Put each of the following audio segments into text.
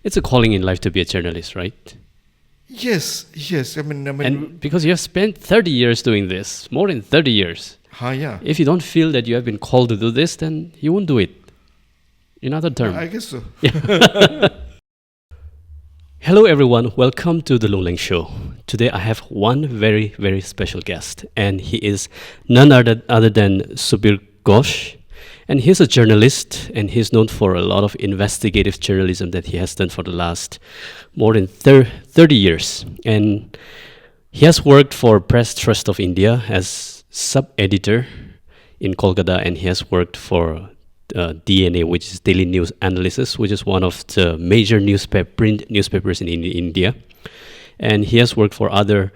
It's a calling in life to be a journalist, right? Yes. I mean, And because you have spent 30 years doing this, more than 30 years. Yeah. If you don't feel that you have been called to do this, then you won't do it. In other terms. I guess so. Hello everyone, welcome to the Lungleng show. Today I have one very, very special guest, and he is none other than Subir Ghosh. And he's a journalist, and he's known for a lot of investigative journalism that he has done for the last more than 30 years. And he has worked for Press Trust of India as sub-editor in Kolkata, and he has worked for DNA, which is Daily News Analysis, which is one of the major print newspapers in India. And he has worked for other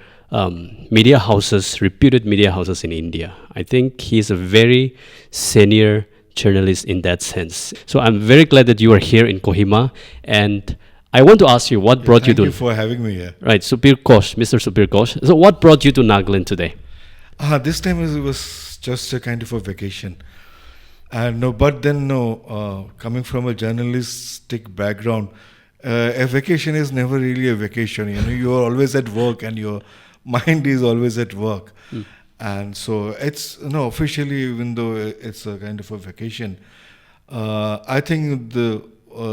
media houses, reputed media houses in India. I think he's a very senior journalist in that sense. So I'm very glad that you are here in Kohima. And I want to ask you, what brought you to... Thank you for having me here. Right, Subir Ghosh, Mr. Subir Ghosh. So what brought you to Nagaland today? This time it was just a kind of a vacation. Coming from a journalistic background, a vacation is never really a vacation. You are always at work and your mind is always at work. And so it's, officially, even though it's a kind of a vacation, I think the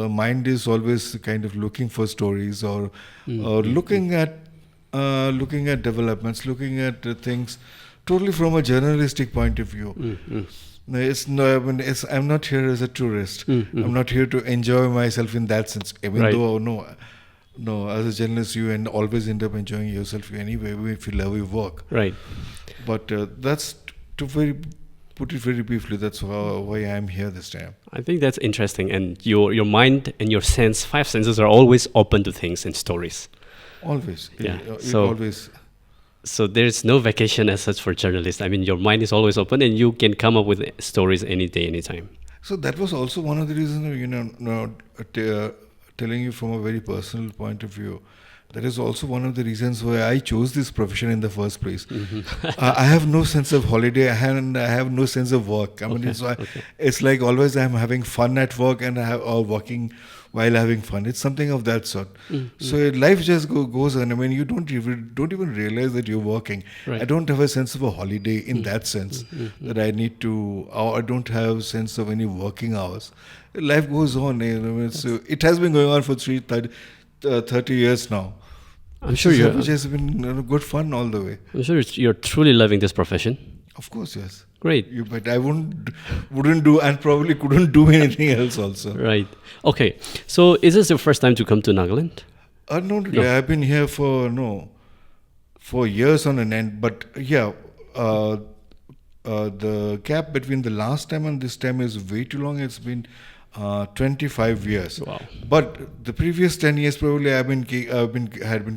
mind is always kind of looking for stories or looking at developments, looking at things totally from a journalistic point of view. I'm not here as a tourist. I'm not here to enjoy myself in that sense. Even though, as a journalist, you always end up enjoying yourself anyway if you love your work. Right. But that's put it very briefly. That's why I'm here this time. I think that's interesting. And your mind and your five senses are always open to things and stories. Always. Yeah. Always. So there's no vacation as such for journalists. I mean, your mind is always open and you can come up with stories any day, anytime. So that was also one of the reasons, telling you from a very personal point of view. That is also one of the reasons why I chose this profession in the first place. I have no sense of holiday and I have no sense of work. It's like always I'm having fun at work and or working while having fun. It's something of that sort. So life just goes on. I mean, you don't even realize that you're working. Right. I don't have a sense of a holiday in that sense that I need to, or I don't have sense of any working hours. Life goes on. So it has been going on for 30 years now. I'm sure which has been good fun all the way. I'm sure you're truly loving this profession. Of course, yes. Great. But I wouldn't do and probably couldn't do anything else also. Right. Okay. So is this your first time to come to Nagaland? No. I've been here for years on an end. But yeah, the gap between the last time and this time is way too long. It's been 25 years. Wow. But the previous 10 years probably had been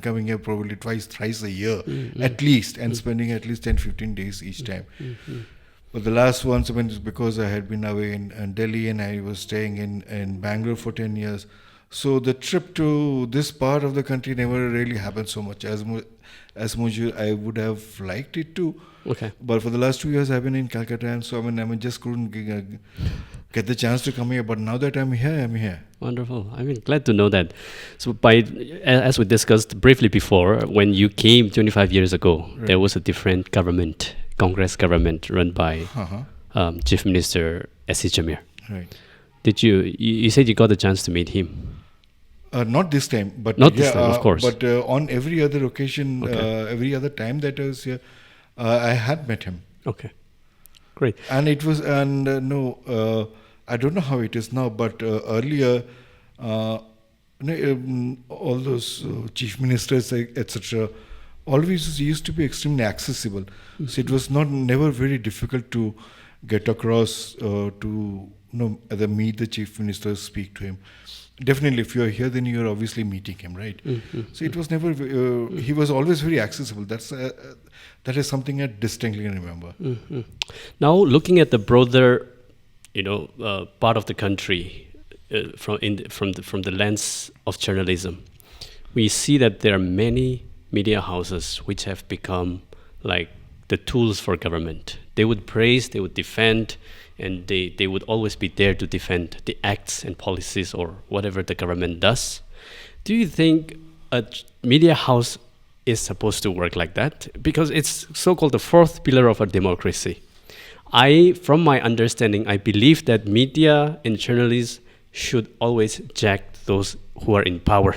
coming here probably thrice a year at least, and spending at least 10-15 days each time. But the last ones, because I had been away in Delhi and I was staying in Bangalore for 10 years. So the trip to this part of the country never really happened so much as much as I would have liked it to. Okay. But for the last 2 years I've been in Calcutta, and so just couldn't get the chance to come here. But now that I'm here. Wonderful. Glad to know that. So as we discussed briefly before, when you came 25 years ago, there was a different government, Congress government run by Chief Minister S.C. Jamir. Right. Did you said you got the chance to meet him? Not this time, but this time, of course. But on every other occasion, every other time that I was here, I had met him. Okay, great. And it was, I don't know how it is now, but earlier, all those chief ministers, etc., always used to be extremely accessible. So it was never very difficult to get across to either meet the chief minister, speak to him. Definitely, if you are here, then you are obviously meeting him, right? So it was never. He was always very accessible. That is something I distinctly remember. Now, looking at the broader, part of the country, from the lens of journalism, we see that there are many media houses which have become like the tools for government. They would praise, they would defend, and they would always be there to defend the acts and policies or whatever the government does. Do you think a media house is supposed to work like that? Because it's so-called the fourth pillar of a democracy. From my understanding, I believe that media and journalists should always jack those who are in power.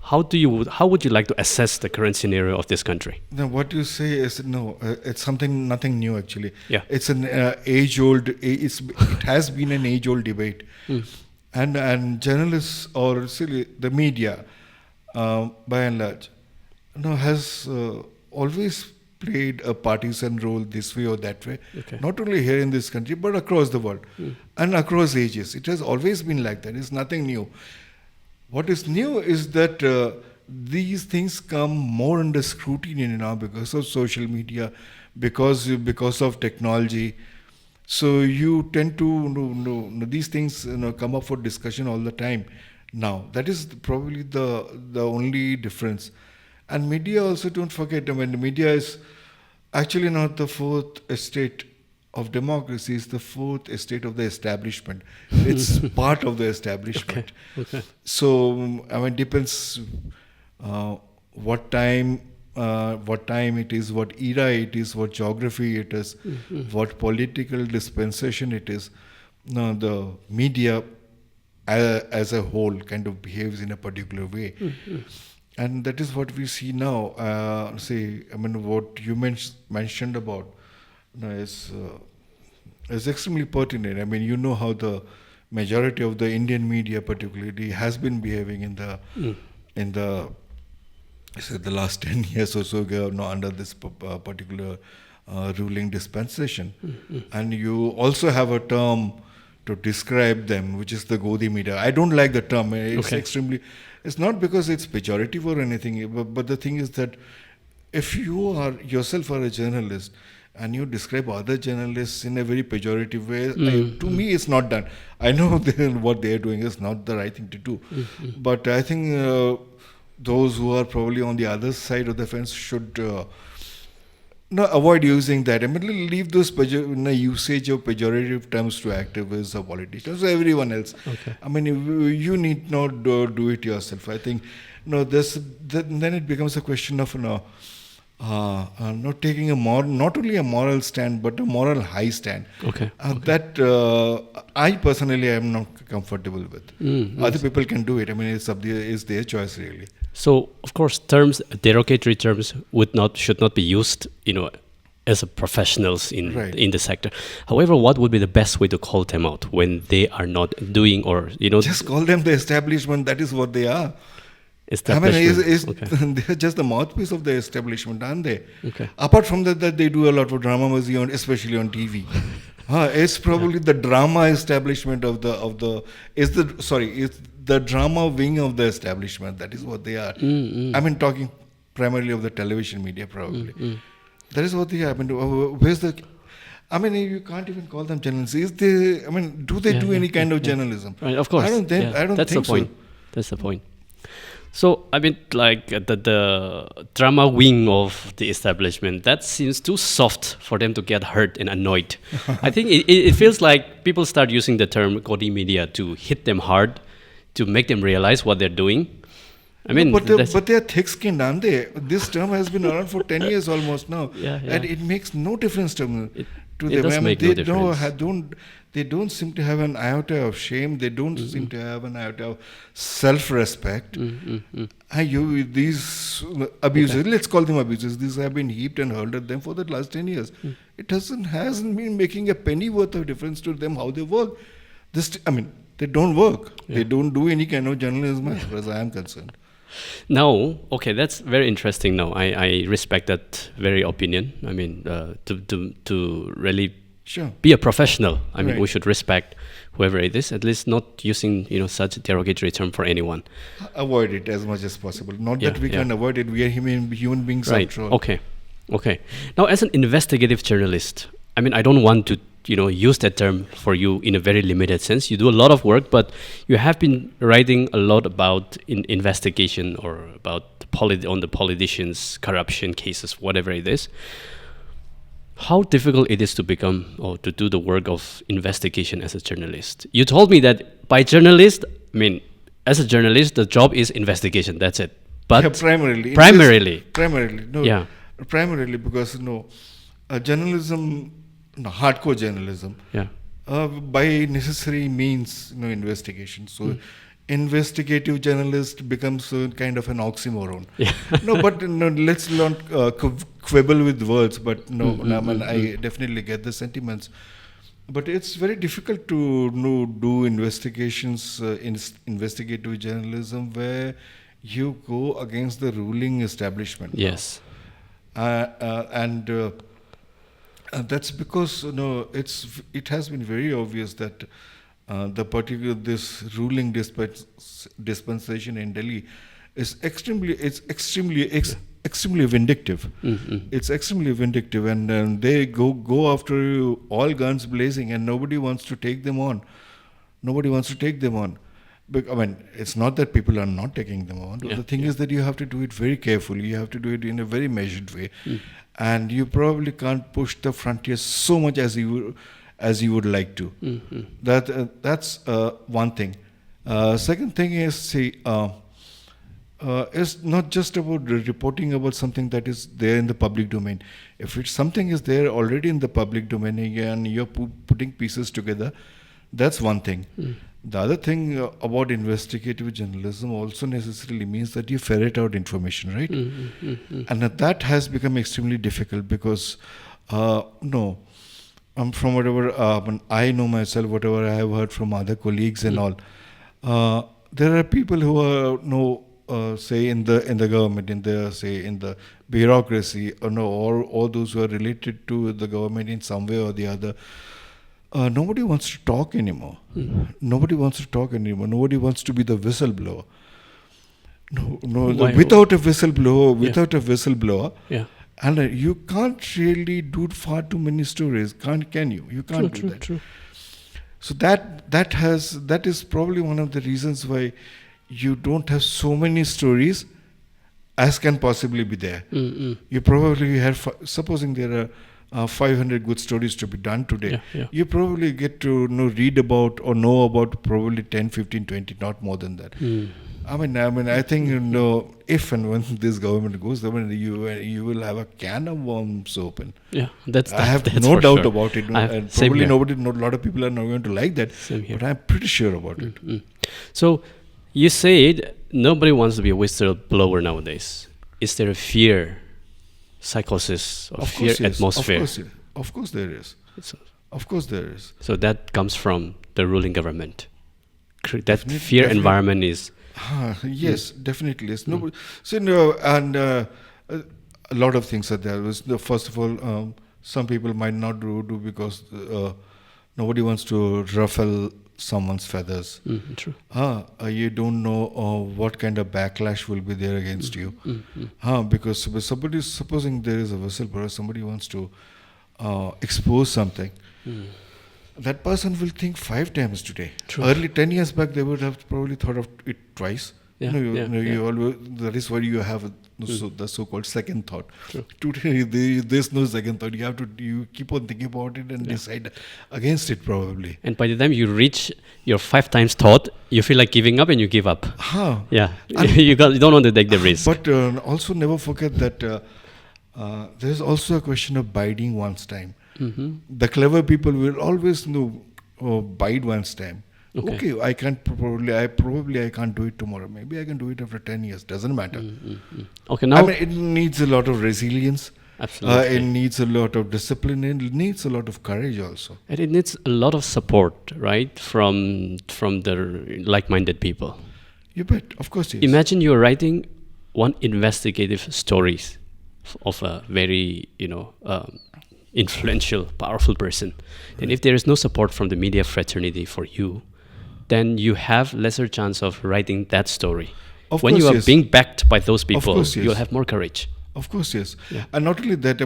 How would you like to assess the current scenario of this country? Now, what you say is it's nothing new actually. Yeah. It's an it has been an age-old debate, and journalists or silly the media, by and large, has always played a partisan role this way or that way. Okay. Not only here in this country but across the world and across ages. It has always been like that. It's nothing new. What is new is that these things come more under scrutiny now because of social media, because of technology. So you tend to these things come up for discussion all the time now. That is probably the only difference. And media also, don't forget, the media is actually not the fourth estate of democracy, it's the fourth estate of the establishment. It's part of the establishment. Okay. So, depends what time it is, what era it is, what geography it is, what political dispensation it is. No, the media as a whole kind of behaves in a particular way. And that is what we see now. What you mentioned about is extremely pertinent. You know how the majority of the Indian media particularly has been behaving in the last 10 years or so under this particular ruling dispensation. And you also have a term to describe them, which is the Godi media. I don't like the term. It's extremely... It's not because it's pejorative or anything, but the thing is that if you yourself are a journalist and you describe other journalists in a very pejorative way, to me it's not done. I know what they are doing is not the right thing to do. But I think those who are probably on the other side of the fence should avoid using that. Leave those usage of pejorative terms to activists or politicians or everyone else. Okay. You need not do it yourself. I think then it becomes a question of not taking not only a moral stand but a moral high stand. That I personally am not comfortable with. Other people can do it. It's their choice really. So, of course, derogatory terms should not be used, as a professionals in the sector. However, what would be the best way to call them out when they are not doing Just call them the establishment. That is what they are. Establishment. They're just the mouthpiece of the establishment, aren't they? Okay. Apart from that, they do a lot of drama, especially on TV. It's probably the drama establishment it's the drama wing of the establishment. That is what they are. Talking primarily of the television media, probably. That is what they are. Where's the... you can't even call them journalists. Do they do any kind of journalism? Right, of course. I don't think so. That's the point. So, the drama wing of the establishment, that seems too soft for them to get hurt and annoyed. I think it feels like people start using the term Godi media to hit them hard, to make them realize what they're doing. But they're thick-skinned, aren't they? This term has been around for 10 years almost now. And it makes no difference to them. It does make no difference. They don't seem to have an iota of shame. They don't seem to have an iota of self-respect. These abuses, let's call them abuses, these have been heaped and hurled at them for the last 10 years. It hasn't been making a penny worth of difference to them how they work. They don't work. They don't do any kind of journalism as far as I am concerned. Now, that's very interesting. Now, I respect that very opinion. To really be a professional. We should respect whoever it is. At least not using such a derogatory term for anyone. Avoid it as much as possible. Not that we can avoid it. We are human beings after all. Okay. Now, as an investigative journalist, I don't want to use that term for you in a very limited sense. You do a lot of work, but you have been writing a lot about investigation or about on the politicians, corruption cases, whatever it is. How difficult it is to become or to do the work of investigation as a journalist? You told me that by journalist, as a journalist, the job is investigation. That's it. But Yeah, primarily. primarily, No, yeah, primarily because journalism, hardcore journalism, yeah, by necessary means, investigation. So, investigative journalist becomes kind of an oxymoron. yeah. No, but let's not quibble with words. But I definitely get the sentiments. But it's very difficult to do investigations in investigative journalism where you go against the ruling establishment. Yes. And that's because it has been very obvious that this ruling dispensation in Delhi is extremely vindictive. It's extremely vindictive, and they go after you all guns blazing, and nobody wants to take them on. I mean, it's not that people are not taking them on. Yeah, The thing is that you have to do it very carefully. You have to do it in a very measured way, and you probably can't push the frontier so much as you would like to. That's one thing. Second thing is, it's not just about reporting about something that is there in the public domain. If something is there already in the public domain and you're putting pieces together, that's one thing. The other thing about investigative journalism also necessarily means that you ferret out information, right? And that has become extremely difficult because, from whatever I know myself, whatever I have heard from other colleagues and all, there are people who are say in the government, in the bureaucracy, or those who are related to the government in some way or the other. Nobody wants to talk anymore. Nobody wants to talk anymore. Nobody wants to be the whistleblower. Without a whistleblower, Yeah. and you can't really do far too many stories, can you? You can't do that. True. So that is probably one of the reasons why you don't have so many stories as can possibly be there. You probably have, supposing there are 500 good stories to be done today, you probably get to read about or know about probably 10, 15, 20, not more than that. I mean, I think if and when this government goes, you will have a can of worms open. Yeah, I have that's no for doubt sure. about it. And Same probably here. a lot of people are not going to like that, Same here. but I'm pretty sure about it. So you said nobody wants to be a whistleblower nowadays. Is there a fear, psychosis, or fear atmosphere? Of course there is. Of course there is. So that comes from the ruling government. That Definitely- fear definitely. environment is. Yes, definitely. Yes. And a lot of things are there. First of all, some people might not do because nobody wants to ruffle someone's feathers. True. You don't know what kind of backlash will be there against you. Because supposing there is a whistleblower, somebody wants to expose something. That person will think 5 times today. True. Early 10 years back, they would have probably thought of it twice. Yeah, You always, that is why you have the so-called second thought. True. Today, there's no second thought. You keep on thinking about it and decide against it probably. And by the time you reach your 5 times thought, you feel like giving up and you give up. Yeah, you don't want to take the risk. But also never forget that there's also a question of biding one's time. The clever people will always bide one's time. Okay, I can't probably I can't do it tomorrow. Maybe I can do it after 10 years. Doesn't matter. Okay, now it needs a lot of resilience. Absolutely. It needs a lot of discipline. It needs a lot of courage also. And it needs a lot of support, right, from the like-minded people. You bet. Of course, yes. Imagine you're writing one investigative stories of a very influential, powerful person. And if there is no support from the media fraternity for you, then you have lesser chance of writing that story. When you are being backed by those people, you'll have more courage. Of course, yes. Yeah. And not only that,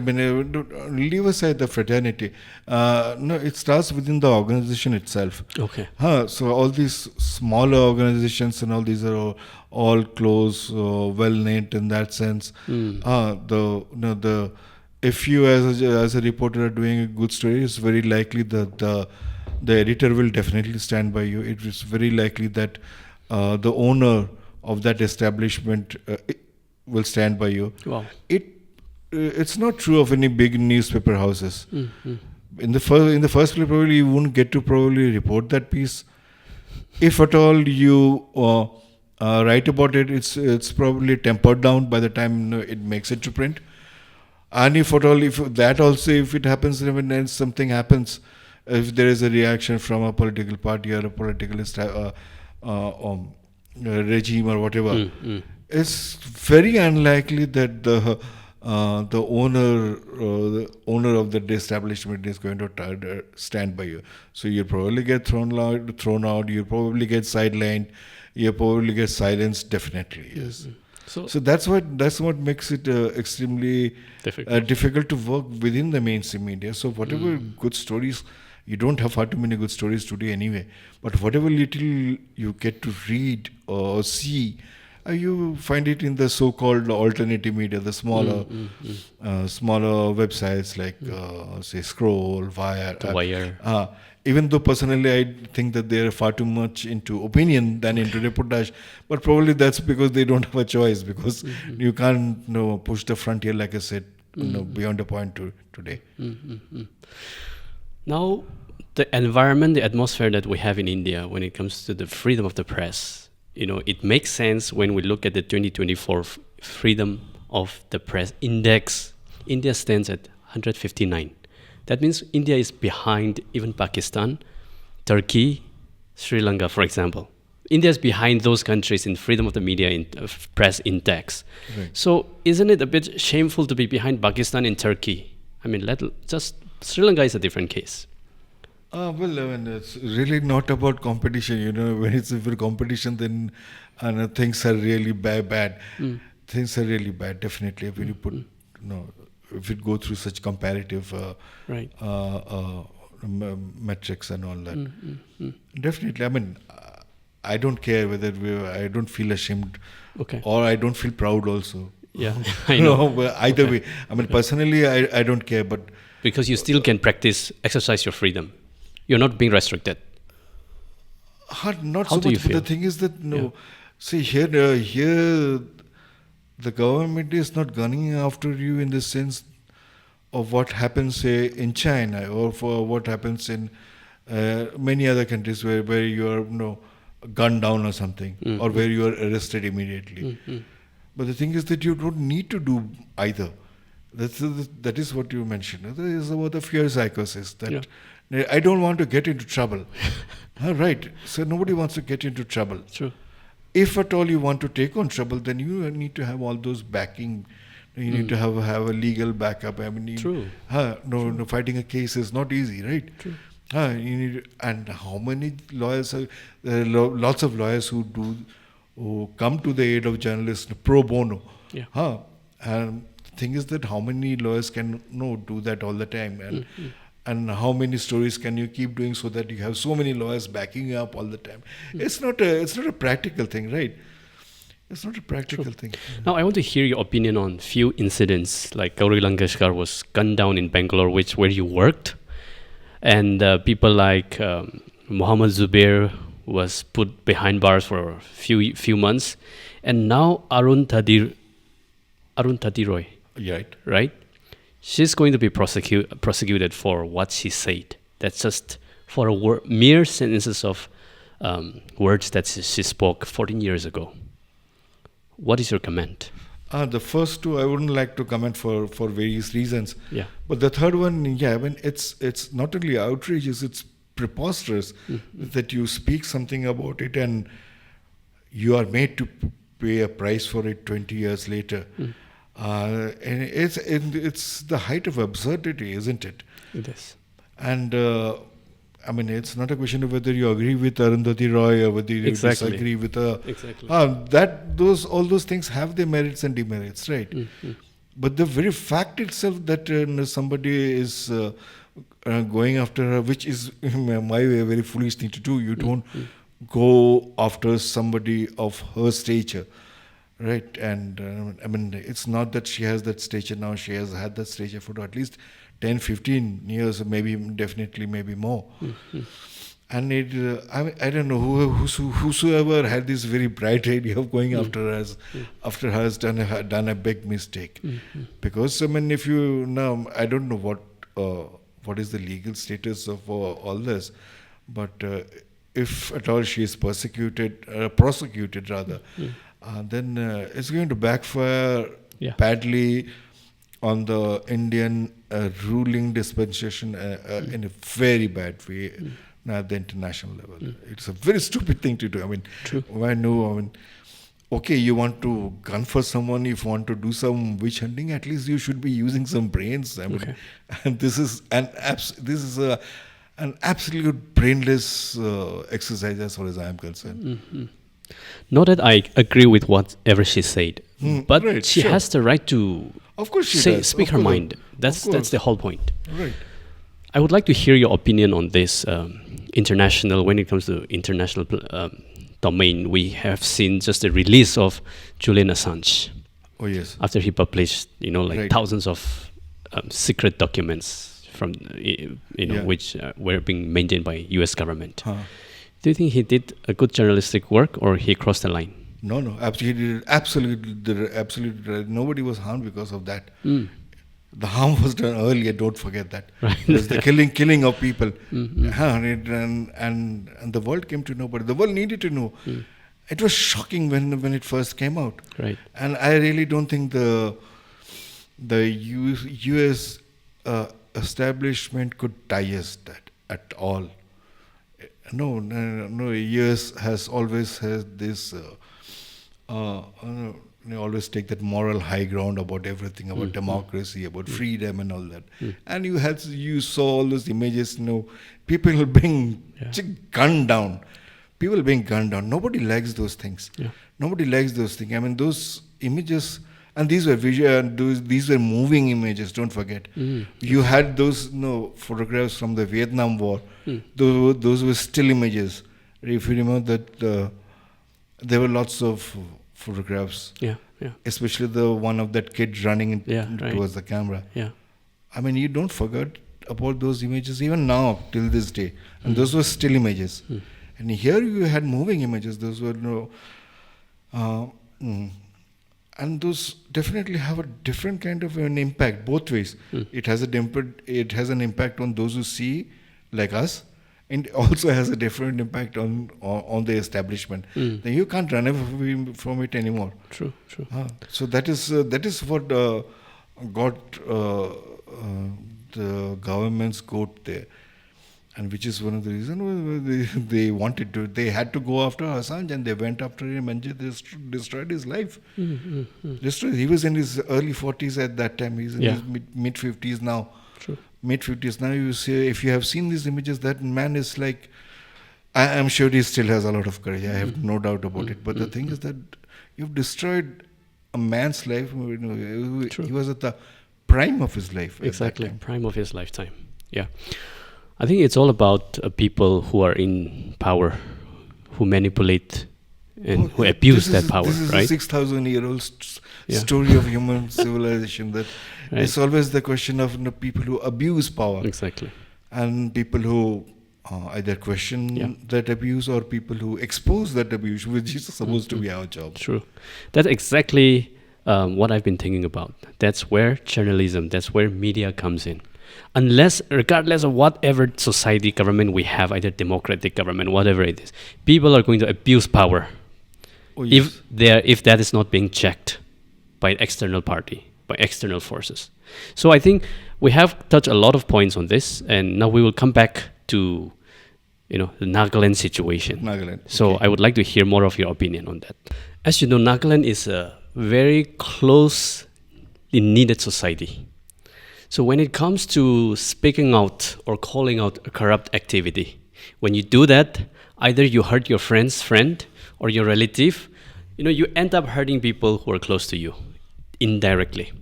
leave aside the fraternity. It starts within the organization itself. Okay. So all these smaller organizations and all these are all close, well-knit in that sense. If you as a reporter are doing a good story, it's very likely that the editor will definitely stand by you. It is very likely that the owner of that establishment will stand by you. Wow. It's not true of any big newspaper houses. Mm-hmm. In the first place, probably you wouldn't get to probably report that piece. If at all you write about it, it's probably tempered down by the time it makes it to print. And if at all, if it happens, when something happens, if there is a reaction from a political party or a political regime or whatever, it's very unlikely that the owner of the establishment is going to stand by you. So you'll probably get thrown out. You'll probably get sidelined. You'll probably get silenced. Definitely, yes. So that's what makes it extremely difficult to work within the mainstream media. So whatever good stories, you don't have far too many good stories today anyway. But whatever little you get to read or see, you find it in the so-called alternative media, the smaller websites like say Scroll, Wire. Even though personally I think that they are far too much into opinion than into reportage, but probably that's because they don't have a choice, because you can't push the frontier, like I said, beyond a point today. Now, the environment, the atmosphere that we have in India when it comes to the freedom of the press, it makes sense when we look at the 2024 Freedom of the Press Index. India stands at 159. That means India is behind even Pakistan, Turkey, Sri Lanka, for example. India is behind those countries in freedom of the media press index. Right. So isn't it a bit shameful to be behind Pakistan and Turkey? I mean, Sri Lanka is a different case. Well, I mean, it's really not about competition. When it's for competition, then things are really bad. Things are really bad, definitely. When you put, if you go through such comparative metrics and all that. Definitely. I mean, I don't care whether I don't feel ashamed, or I don't feel proud also. Yeah, I know. But either way. I mean, personally, I don't care, but because you still can exercise your freedom. You're not being restricted. Not How so do much. you feel? But the thing is that see here, the government is not gunning after you in the sense of what happens, say, in China, or for what happens in many other countries where you are gunned down or something, or where you are arrested immediately. But the thing is that you don't need to do either. That is what you mentioned. That is about the fear psychosis. That I don't want to get into trouble. Right. So nobody wants to get into trouble. True. If at all you want to take on trouble, then you need to have all those backing. You need to have a legal backup. I mean, True. Fighting a case is not easy, right? True. You need, and how many lawyers are lots of lawyers who come to the aid of journalists pro bono. Yeah. And the thing is that how many lawyers can do that all the time, and how many stories can you keep doing so that you have so many lawyers backing you up all the time? It's not a practical thing, right? It's not a practical thing. Now, I want to hear your opinion on few incidents, like Gauri Lankeshkar was gunned down in Bangalore, where you worked, and people like Muhammad Zubair was put behind bars for a few months, and now Arundhati Roy, right? She's going to be prosecuted for what she said. That's just for mere sentences of words that she spoke 14 years ago. What is your comment? The first two, I wouldn't like to comment for various reasons. Yeah. But the third one, I mean, it's not only outrageous, it's preposterous that you speak something about it and you are made to pay a price for it 20 years later. And it's the height of absurdity, isn't it? It is. And I mean, it's not a question of whether you agree with Arundhati Roy or whether you disagree with her. Exactly. All those things have their merits and demerits, right? But the very fact itself that somebody is going after her, which is, in my way, a very foolish thing to do. You don't go after somebody of her stature. Right, and I mean, it's not that she has that stature now. She has had that stature for at least 10, 15 years, maybe more. And I don't know whosoever had this very bright idea of going after us, after her has done a big mistake. Because if you now, I don't know what is the legal status of all this, but if at all she is prosecuted rather, then it's going to backfire badly on the Indian ruling dispensation in a very bad way at the international level. It's a very stupid thing to do. Okay, you want to gun for someone, if you want to do some witch hunting, at least you should be using some brains. And this is an absolute brainless exercise as far as I am concerned. Not that I agree with whatever she said, but right, she sure. has the right to Of course she does. speak Of her course. mind. That's the whole point. Right. I would like to hear your opinion on this when it comes to international domain. We have seen just the release of Julian Assange. Oh yes. After he published, Right. thousands of secret documents from, which were being maintained by U.S. government. Do you think he did a good journalistic work, or he crossed the line? No, absolutely. Nobody was harmed because of that. The harm was done earlier. Don't forget that. Right. There's the killing of people, and the world came to know. But the world needed to know. It was shocking when it first came out. Right. And I really don't think the U.S. Establishment could digest that at all. No. U.S. has always had this. They always take that moral high ground about everything, about democracy, about freedom and all that. And you saw all those images, people being gunned down. People being gunned down. Nobody likes those things. Nobody likes those things. Those images, and these were these were moving images, don't forget. You had those photographs from the Vietnam War. Those were still images. If you remember that there were lots of photographs, especially the one of that kid running towards the camera. You don't forget about those images even now till this day, and those were still images. And here you had moving images. Those were and those definitely have a different kind of an impact both ways. It has an impact on those who see, like us, and also has a different impact on the establishment. Then you can't run away from it anymore. True. So that is what got the government's goat there, and which is one of the reasons they had to go after Assange, and they went after him and destroyed his life. He was in his early 40s at that time. He's in his mid 50s now. True. Mid-50s now. You see, if you have seen these images, that man is like, I am sure he still has a lot of courage. I have no doubt about it. But the thing is that you've destroyed a man's life. He was at the prime of his life. Exactly, prime of his lifetime. Yeah, I think it's all about people who are in power, who manipulate and who abuse that power. This is right? a 6,000-year-old story of human civilization. That it's always the question of people who abuse power. Exactly. And people who either question that abuse, or people who expose that abuse, which is supposed to be our job. True. That's exactly what I've been thinking about. That's where journalism, that's where media comes in. Regardless of whatever society, government we have, either democratic government, whatever it is, people are going to abuse power. Oh, yes. If that is not being checked by external party, by external forces. So I think we have touched a lot of points on this, and now we will come back to the Nagaland situation. Nagaland. So I would like to hear more of your opinion on that. As you know, Nagaland is a very closely needed society. So when it comes to speaking out or calling out a corrupt activity, when you do that, either you hurt your friend's friend or your relative, you end up hurting people who are close to you indirectly.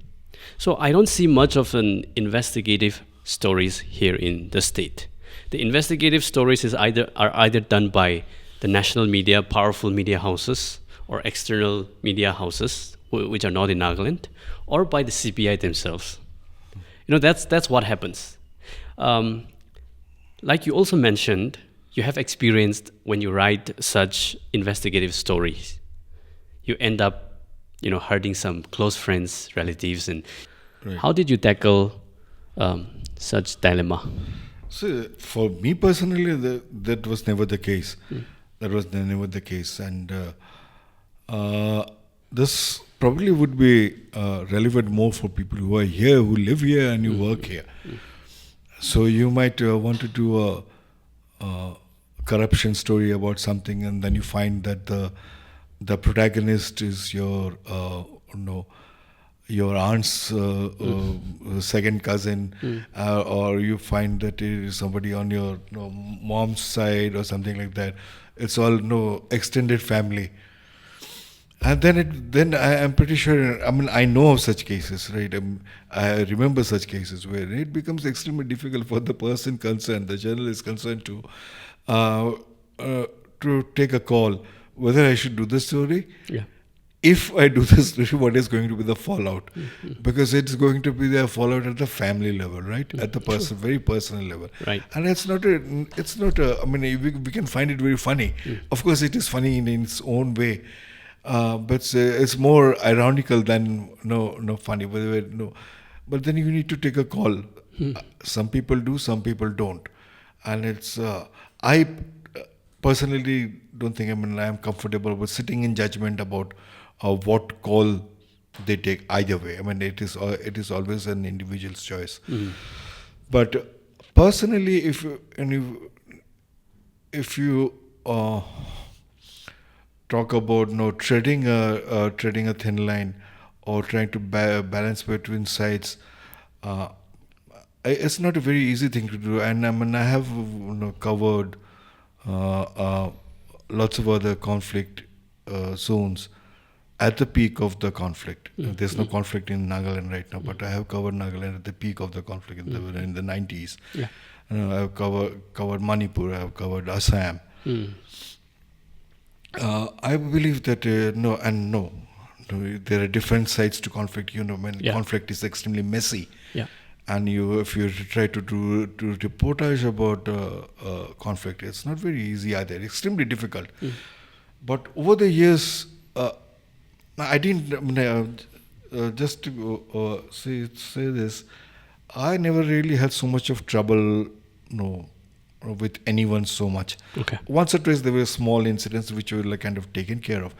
So I don't see much of an investigative stories here in the state. The investigative stories are either done by the national media, powerful media houses, or external media houses, which are not in Nagaland, or by the CPI themselves. That's what happens. Like you also mentioned, you have experienced when you write such investigative stories, you end up, hurting some close friends, relatives, and Right. how did you tackle such dilemma? So for me personally, that was never the case. That was never the case, and this probably would be relevant more for people who are here, who live here, and who work here. So you might want to do a corruption story about something, and then you find that the protagonist is your aunt's second cousin, or you find that it is somebody on your mom's side or something like that. It's all extended family. And then I am pretty sure. I mean, I know of such cases, right? I remember such cases where it becomes extremely difficult for the person concerned, the journalist concerned, to take a call whether I should do the story. Yeah. If I do this story, what is going to be the fallout? Because it's going to be the fallout at the family level, right? At the very personal level. Right. And it's not a. I mean, we can find it very funny. Of course, it is funny in its own way. But it's more ironical than no funny. But then you need to take a call. Some people do, some people don't, and it's. I personally don't think I am comfortable with sitting in judgment about what call they take either way. I mean, it is always an individual's choice. But personally, if you talk about treading a thin line or trying to balance between sides, it's not a very easy thing to do. And I have covered lots of other conflict zones at the peak of the conflict. There's no conflict in Nagaland right now, but I have covered Nagaland at the peak of the conflict in the 90s. Yeah. I have covered Manipur. I have covered Assam. I believe that there are different sides to conflict. Conflict is extremely messy. Yeah. And if you try to do reportage about conflict, it's not very easy either. Extremely difficult. But over the years, I didn't. Just to say this, I never really had so much of trouble. With anyone so much. Okay. Once or twice there were small incidents which were kind of taken care of,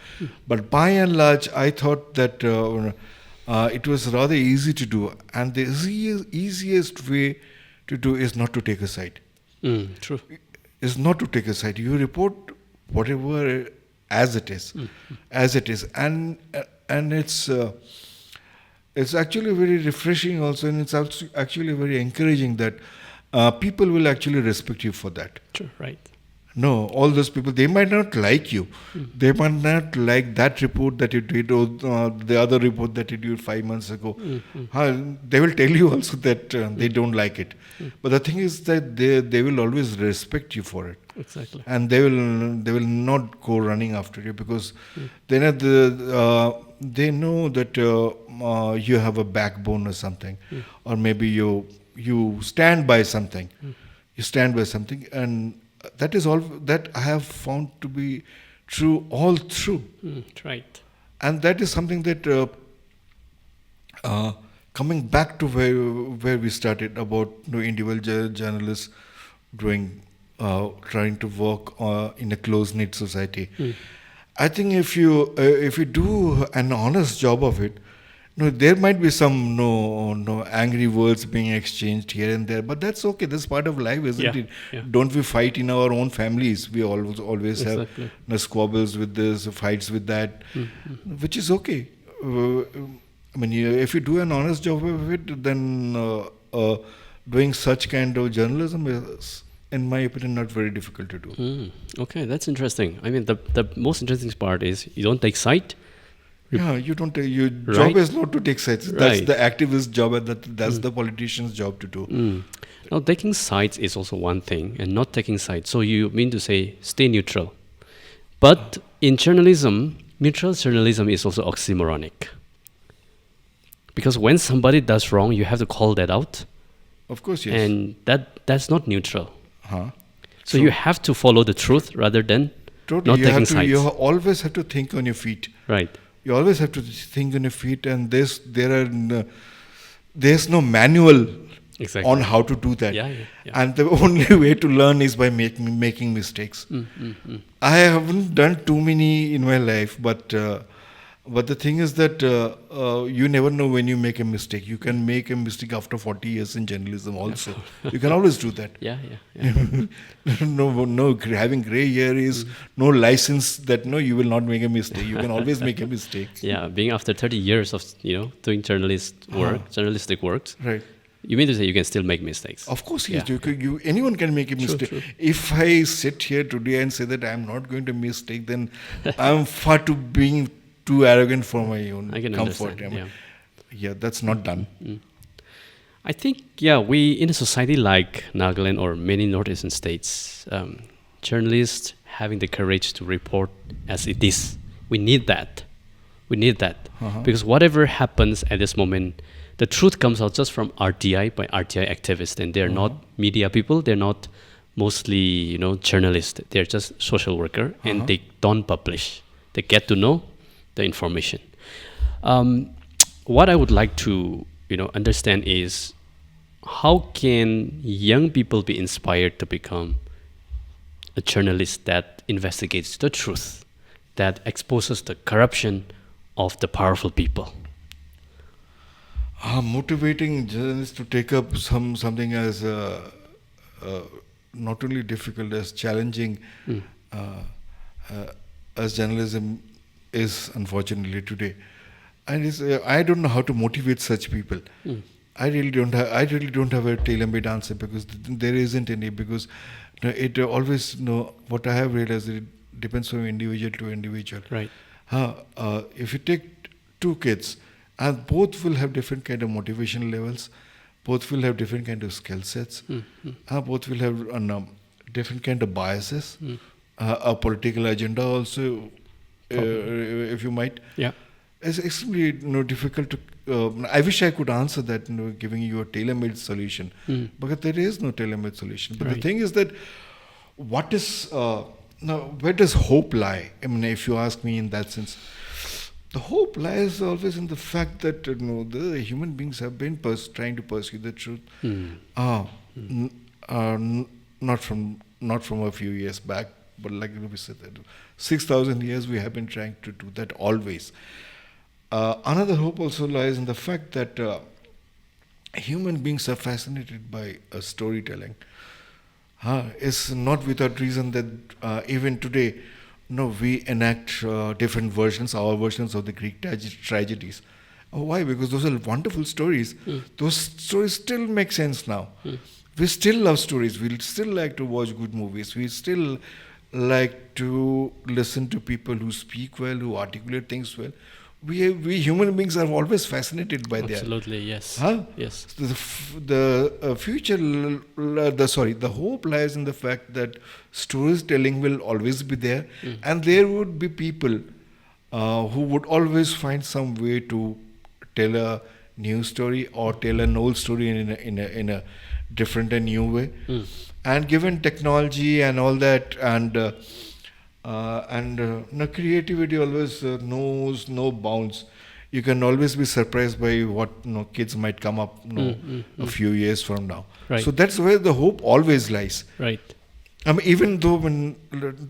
but by and large, I thought that it was rather easy to do, and the easiest way to do is not to take a side. True. Is not to take a side. You report whatever as it is, and it's actually very refreshing also, and it's actually very encouraging that people will actually respect you for that. True. Right. No, all those people, they might not like you. They might not like that report that you did or the other report that you did 5 months ago. They will tell you also that they don't like it. But the thing is that they will always respect you for it. Exactly. And they will not go running after you because they know they know that you have a backbone or something, or maybe you stand by something. You stand by something, and that is all that I have found to be true all through. Right. And that is something that coming back to where we started about individual journalists trying to work in a close-knit society. I think if you do an honest job of it, there might be some angry words being exchanged here and there, but that's okay. That's part of life, isn't it? Yeah. Don't we fight in our own families? We always Exactly. have squabbles with this, fights with that, which is okay. If you do an honest job of it, then doing such kind of journalism is, in my opinion, not very difficult to do. Okay, that's interesting. I mean, the most interesting part is you don't take side. Yeah, you don't. Your job Right. is not to take sides. That's Right. the activist job, and that's the politician's job to do. Now, taking sides is also one thing, and not taking sides. So you mean to say stay neutral. But in journalism, neutral journalism is also oxymoronic. Because when somebody does wrong, you have to call that out, Of course, yes. and that's not neutral. Huh? So you have to follow the truth rather than Totally, not taking sides. you always have to think on your feet. Right. You always have to think on your feet, and there's no manual Exactly. on how to do that. Yeah. And the only way to learn is by making mistakes. I haven't done too many in my life, but the thing is that you never know when you make a mistake. You can make a mistake after 40 years in journalism also. You can always do that. Yeah. No, having gray hair is no license that no, you will not make a mistake. You can always make a mistake. Yeah, being after 30 years of doing journalistic works. Right. You mean to say you can still make mistakes? Of course, Yeah. yes. Anyone can make a mistake. True. If I sit here today and say that I'm not going to mistake, then I'm far being too arrogant for my own I can comfort. understand. Yeah, that's not done. I think, we in a society like Nagaland or many northeastern states, journalists having the courage to report as it is. We need that. Because whatever happens at this moment, the truth comes out just from RTI by RTI activists, and they're not media people. They're not mostly journalists. They're just social worker, and they don't publish. They get to know the information. What I would like to understand is how can young people be inspired to become a journalist that investigates the truth, that exposes the corruption of the powerful people? Motivating journalists to take up something as not only difficult as challenging as journalism is, unfortunately today, and I don't know how to motivate such people. I really don't have a tailor-made answer, because there isn't any, because it always what I have realized, it depends from individual to individual. Right. If you take two kids, and both will have different kind of motivation levels, both will have different kind of skill sets, both will have different kind of biases, a political agenda also, if you might. Yeah. It's extremely difficult to. I wish I could answer that, giving you a tailor-made solution, because there is no tailor-made solution. But the thing is that, what is where does hope lie? I mean, if you ask me in that sense, the hope lies always in the fact that the human beings have been trying to pursue the truth. Not from a few years back, but like we said, 6,000 years we have been trying to do that always. Another hope also lies in the fact that human beings are fascinated by storytelling. It's not without reason that even today, we enact different versions, our versions of the Greek tragedies. Why? Because those are wonderful stories. Those stories still make sense now. We still love stories. We still like to watch good movies. We still like to listen to people who speak well, who articulate things well. We human beings are always fascinated by that. Absolutely, yes. Yes. The future, the hope lies in the fact that storytelling will always be there, and there would be people who would always find some way to tell a new story or tell an old story in a different and new way. And given technology and all that, and creativity always knows no bounds. You can always be surprised by what kids might come up a few years from now. Right. So that's where the hope always lies. Right. I mean, even though,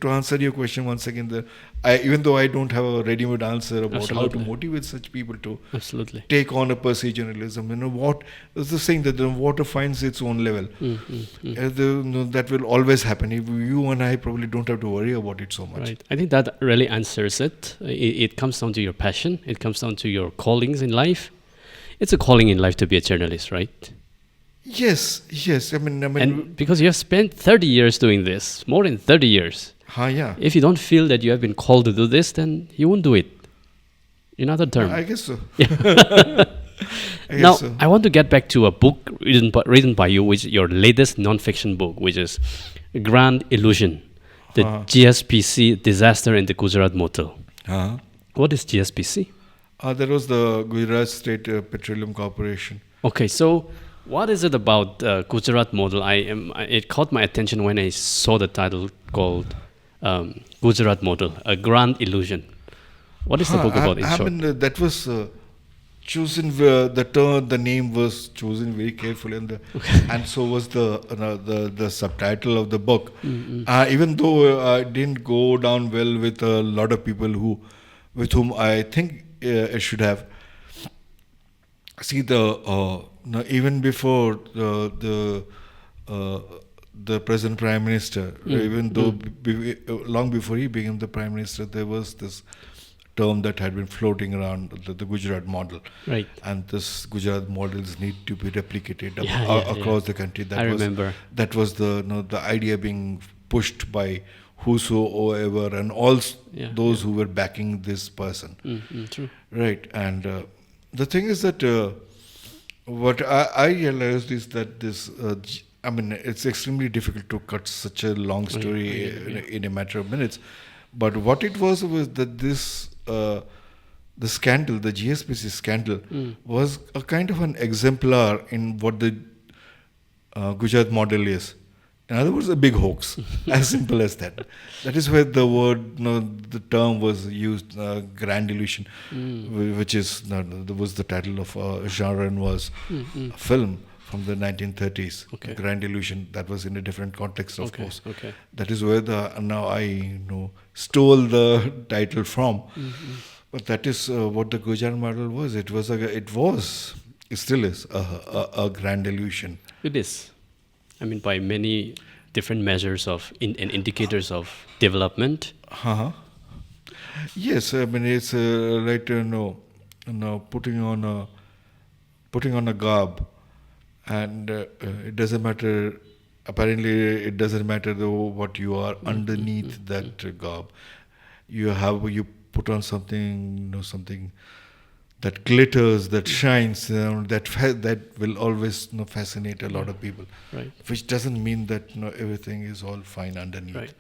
to answer your question once again, even though I don't have a ready-made answer about how to motivate such people to take on a pursuit journalism, what is the saying that the water finds its own level. That will always happen. You and I probably don't have to worry about it so much. Right. I think that really answers it. It comes down to your passion. It comes down to your callings in life. It's a calling in life to be a journalist, right? Yes. I mean, and because you have spent 30 years doing this, more than 30 years. Yeah. If you don't feel that you have been called to do this, then you won't do it. In other terms. I guess so. Now, I want to get back to a book written by you, which is your latest non-fiction book, which is Grand Illusion, the GSPC Disaster in the Gujarat Model. What is GSPC? That was the Gujarat State Petroleum Corporation. Okay, so What is it about Gujarat Model? It caught my attention when I saw the title called Gujarat Model, A Grand Illusion. What is the book about in short? That was chosen. The name was chosen very carefully, and so was the subtitle of the book. Even though I didn't go down well with a lot of people with whom I think it should have. See, even before the present Prime Minister, even though long before he became the Prime Minister, there was this term that had been floating around, the Gujarat Model. Right. And this Gujarat models need to be replicated across the country. I remember. That was the idea being pushed by whosoever and all those who were backing this person. True. Right. And the thing is that what I realized is that this, it's extremely difficult to cut such a long story in a matter of minutes. But what it was that this, the scandal, the GSPC scandal, was a kind of an exemplar in what the Gujarat model is. In other words, a big hoax, as simple as that. That is where the word, the term was used, grand illusion, which was the title of a genre was a film from the 1930s. Okay. Grand Illusion. That was in a different context, of course. Okay. That is where now I stole the title from. But that is what the Gujarat model was. It still is a grand illusion. It is. By many different measures and indicators of development. Yes, it's like putting on a garb, and it doesn't matter. Apparently, it doesn't matter what you are underneath that garb. You put on something, something that glitters, that shines, that will always fascinate a lot of people. Right. Which doesn't mean that everything is all fine underneath. Right.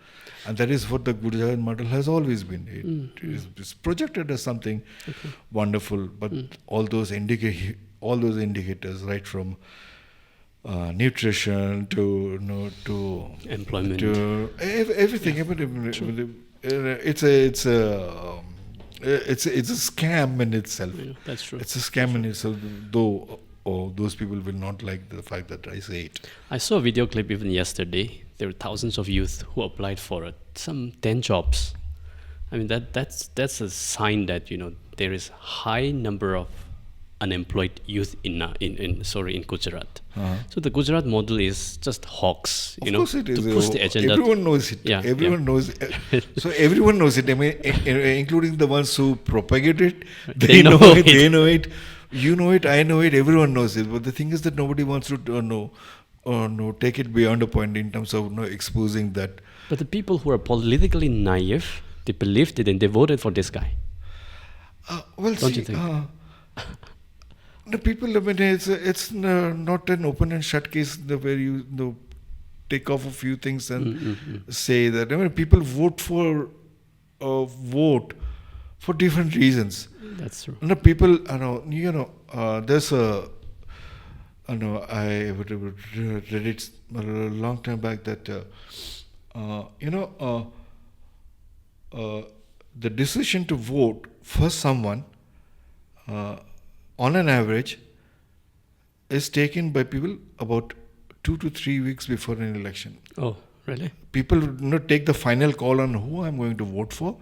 And that is what the Gujarat model has always been. It's projected as something wonderful, but all those indicators, right from nutrition to employment, to everything. It's a scam in itself. Yeah, that's true. It's a scam in itself, though those people will not like the fact that I say it. I saw a video clip even yesterday. There were thousands of youth who applied for some 10 jobs. That's a sign that there is high number of unemployed youth in Gujarat. So the Gujarat model is just hoax, of course it is. To push the agenda. Everyone knows it. Yeah, everyone knows it. So everyone knows it. Including the ones who propagate it. They know it. They know it. You know it. I know it. Everyone knows it. But the thing is that nobody wants to take it beyond a point in terms of exposing that. But the people who are politically naive, they believed it and they voted for this guy. Don't you think? The people, it's not an open and shut case where you take off a few things and say that. People vote for different reasons. That's true. People, there's a, I read it a long time back that, the decision to vote for someone, on an average, is taken by people about 2 to 3 weeks before an election. Oh, really? People take the final call on who I'm going to vote for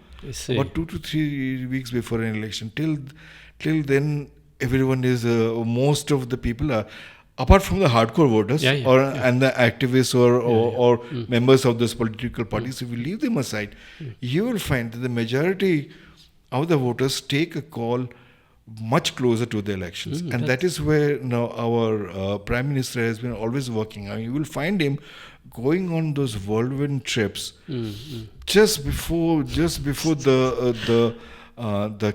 about 2 to 3 weeks before an election. Till then, everyone is, most of the people are, apart from the hardcore voters and the activists or members of those political parties, if you leave them aside, you will find that the majority of the voters take a call much closer to the elections. And that is where our Prime Minister has been always working. You will find him going on those whirlwind trips just before the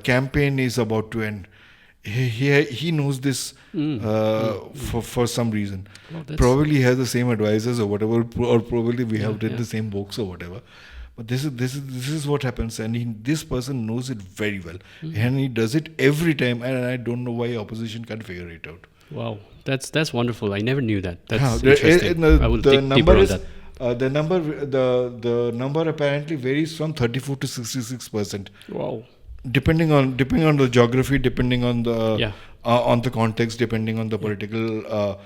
campaign is about to end. He knows this for some reason. Probably he has the same advisors or whatever, or probably we have read the same books or whatever. But this is what happens, and this person knows it very well, and he does it every time. And I don't know why opposition can't figure it out. Wow, that's wonderful. I never knew that. Yeah, That's interesting. I will dig deeper on that. The number apparently varies from 34 to 66%, Wow. depending on the geography, depending Yeah. on the context, depending on the political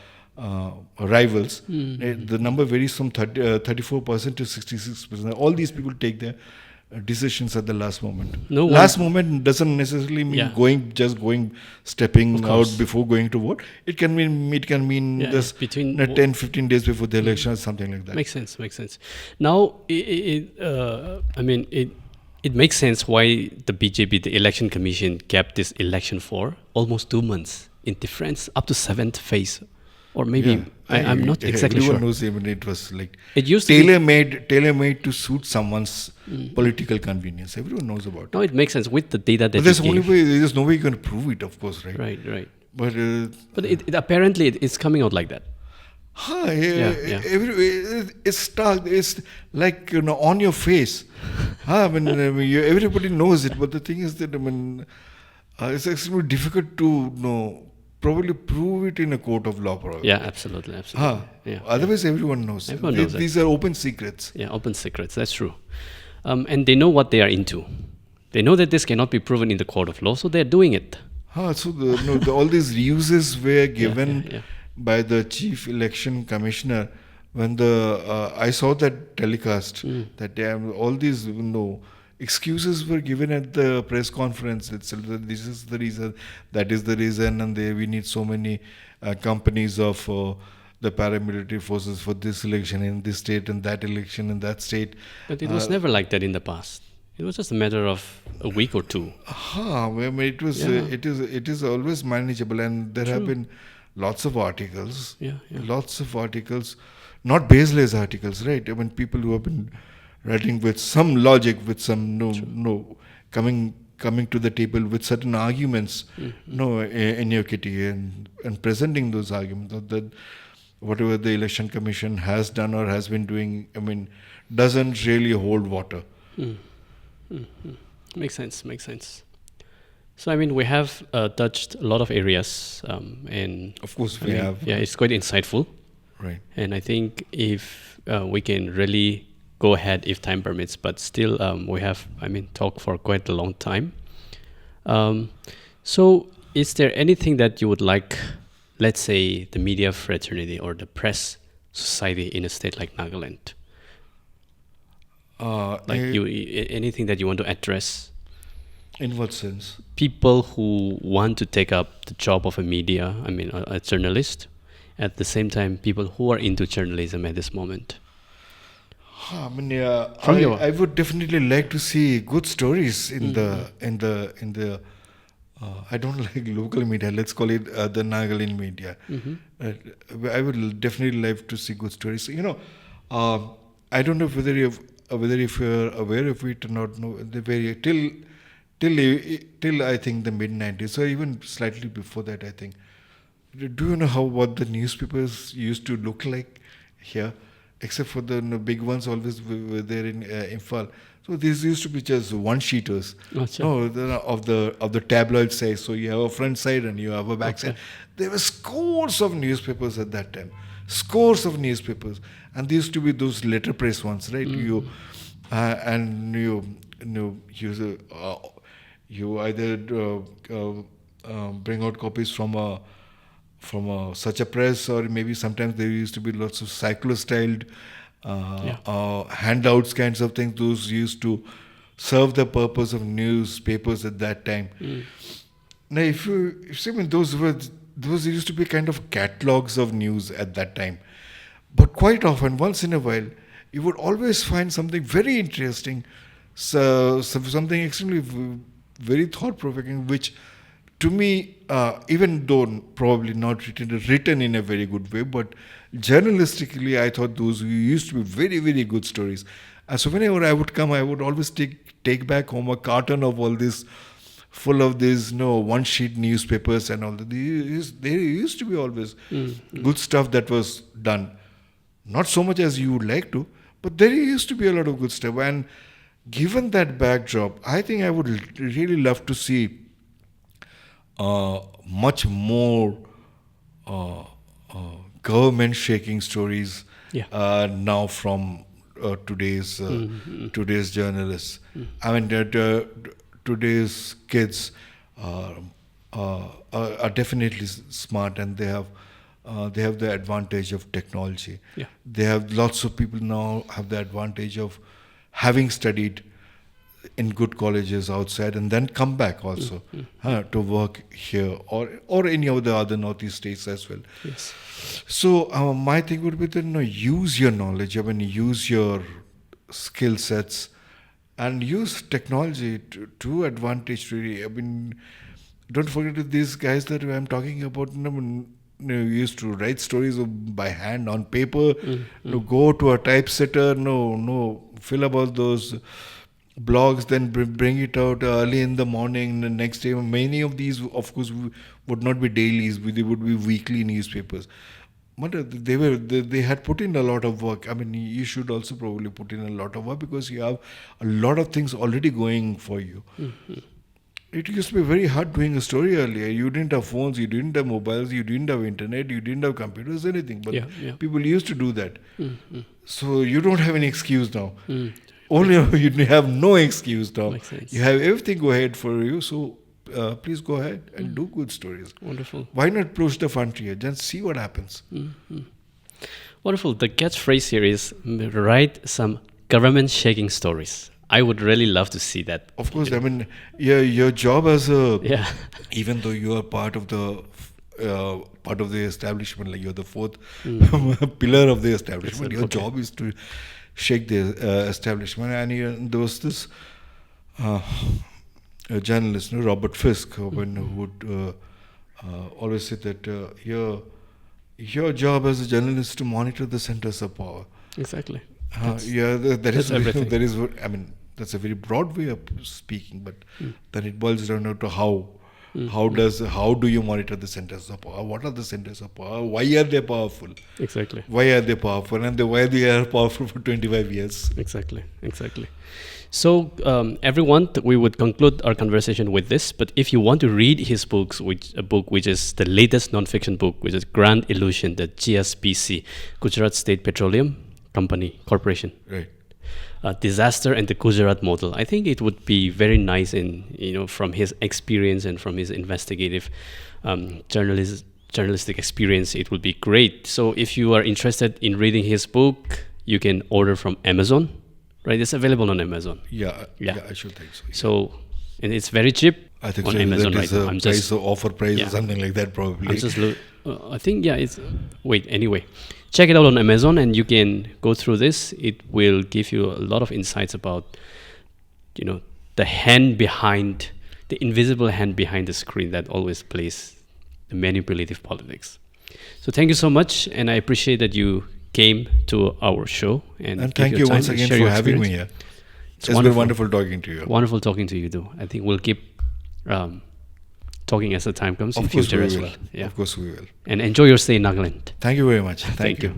rivals. The number varies from 34% to 66%. All these people take their decisions at the last moment. No one- Last moment doesn't necessarily mean Yeah. stepping Of out course. before going to vote. It can mean Yeah, just between 10, 15 days before the election or something like that. Makes sense. Makes sense. Now, I mean, it makes sense why the BJP, the election commission, kept this election for almost 2 months in difference, up to 7th phase, or maybe Yeah. I'm not exactly Everyone sure. knows. I mean, it was like It used to be, tailor-made to suit someone's political convenience. Everyone knows about it. no, it makes sense with the data that But there's you only gave. way. There's no way you can prove it, of course, right? Right, right. But But it apparently it's coming out like that. Yeah. it's stuck. It's like on your face. Everybody knows it. But the thing is that it's extremely difficult to probably prove it in a court of law. Probably. Yeah, absolutely, absolutely. Yeah. Otherwise, everyone knows. Everyone knows These are open secrets. Yeah, open secrets. That's true. And they know what they are into. They know that this cannot be proven in the court of law, so they're doing it. So all these ruses were given yeah. by the chief election commissioner when I saw that telecast that all these excuses were given at the press conference itself. That this is the reason, that is the reason, and we need so many companies of the paramilitary forces for this election in this state and that election in that state. But it was never like that in the past. It was just a matter of a week or two. It was. It is always manageable, and there have been lots of articles. Lots of articles, not baseless articles, right? I mean, people who have been writing with some logic, with some coming to the table with certain arguments, in your kitty, and presenting those arguments that whatever the election commission has done or has been doing, doesn't really hold water. Makes sense. So, we have touched a lot of areas, and of course we have. Yeah, it's quite insightful. Right. And I think if we can really go ahead, if time permits, but still we have, talked for quite a long time. So, is there anything that you would like, let's say, the media fraternity or the press society in a state like Nagaland? Anything that you want to address? In what sense? People who want to take up the job of a media, a journalist, at the same time, people who are into journalism at this moment. I would definitely like to see good stories in the I don't like local media. Let's call it the Nagaland media. I would definitely like to see good stories. I don't know whether if you're aware of it or not. No, till I think the mid-90s, or even slightly before that, I think. Do you know what the newspapers used to look like here? Except for the big ones, always were there in Imphal. So these used to be just one-sheeters. Of the tabloid size. So you have a front side and you have a back side. There were scores of newspapers at that time. Scores of newspapers, and they used to be those letterpress ones, right? You either bring out copies from such a press, or maybe sometimes there used to be lots of cyclo-styled handouts, kinds of things. Those used to serve the purpose of newspapers at that time. Now, those used to be kind of catalogs of news at that time. But quite often, once in a while, you would always find something very interesting, something extremely very thought-provoking, which to me, even though probably not written in a very good way, but journalistically, I thought those used to be very, very good stories. And so whenever I would come, I would always take back home a carton of all this, full of these one-sheet newspapers and all that. There used to be always good stuff that was done. Not so much as you would like to, but there used to be a lot of good stuff. And given that backdrop, I think I would really love to see much more government shaking stories Yeah. now from today's journalists. I mean, today's kids are definitely smart, and they have the advantage of technology. Yeah. They have lots of people now have the advantage of having studied in good colleges outside and then come back also to work here or any of the other northeast states as well. Yes. So my thing would be that use your knowledge, I mean use your skill sets and use technology to advantage really. I mean, don't forget that these guys that I'm talking about used to write stories by hand on paper, go to a typesetter, fill up all those blogs, then bring it out early in the morning, the next day. Many of these, of course, would not be dailies, they would be weekly newspapers. But they had put in a lot of work. I mean, you should also probably put in a lot of work because you have a lot of things already going for you. It used to be very hard doing a story earlier. You didn't have phones, you didn't have mobiles, you didn't have internet, you didn't have computers, anything. But people used to do that. So you don't have any excuse now. Only you have no excuse now. You have everything go ahead for you. So please go ahead and do good stories. Wonderful. Why not push the frontier? Just see what happens. Wonderful. The catchphrase here is write some government shaking stories. I would really love to see that. Of course, I mean, your job as a even though you are part of the establishment, like you're the fourth pillar of the establishment, your job is to shake the establishment. And there was this journalist, Robert Fisk, who would always say that your job as a journalist is to monitor the centers of power. Exactly. That's everything. I mean, that's a very broad way of speaking, but then it boils down to how. How do you monitor the centers of power? What are the centers of power? Why are they powerful? Exactly. Why are they powerful? And why they are powerful for 25 years? Exactly. So, everyone, we would conclude our conversation with this. But if you want to read his books, a book which is the latest non-fiction book, which is Grand Illusion, the GSPC, Gujarat State Petroleum Corporation. Right. Disaster and the Gujarat Model. I think it would be very nice from his experience and from his investigative journalistic experience. It would be great. So if you are interested in reading his book, you can order from Amazon. Right? It's available on Amazon. Yeah, I should think so. Yeah. So, and it's very cheap. I think on so. Amazon That is right a now. price or offer price or something like that, probably. I think it's. Wait, anyway, check it out on Amazon, and you can go through this. It will give you a lot of insights about, the hand behind, the invisible hand behind the screen that always plays the manipulative politics. So thank you so much, and I appreciate that you came to our show and thank you once again for having me here. It's been wonderful talking to you. Wonderful talking to you too. I think we'll keep talking as the time comes in future as well. Yeah. Of course we will. And enjoy your stay in Nagaland. Thank you very much. Thank you.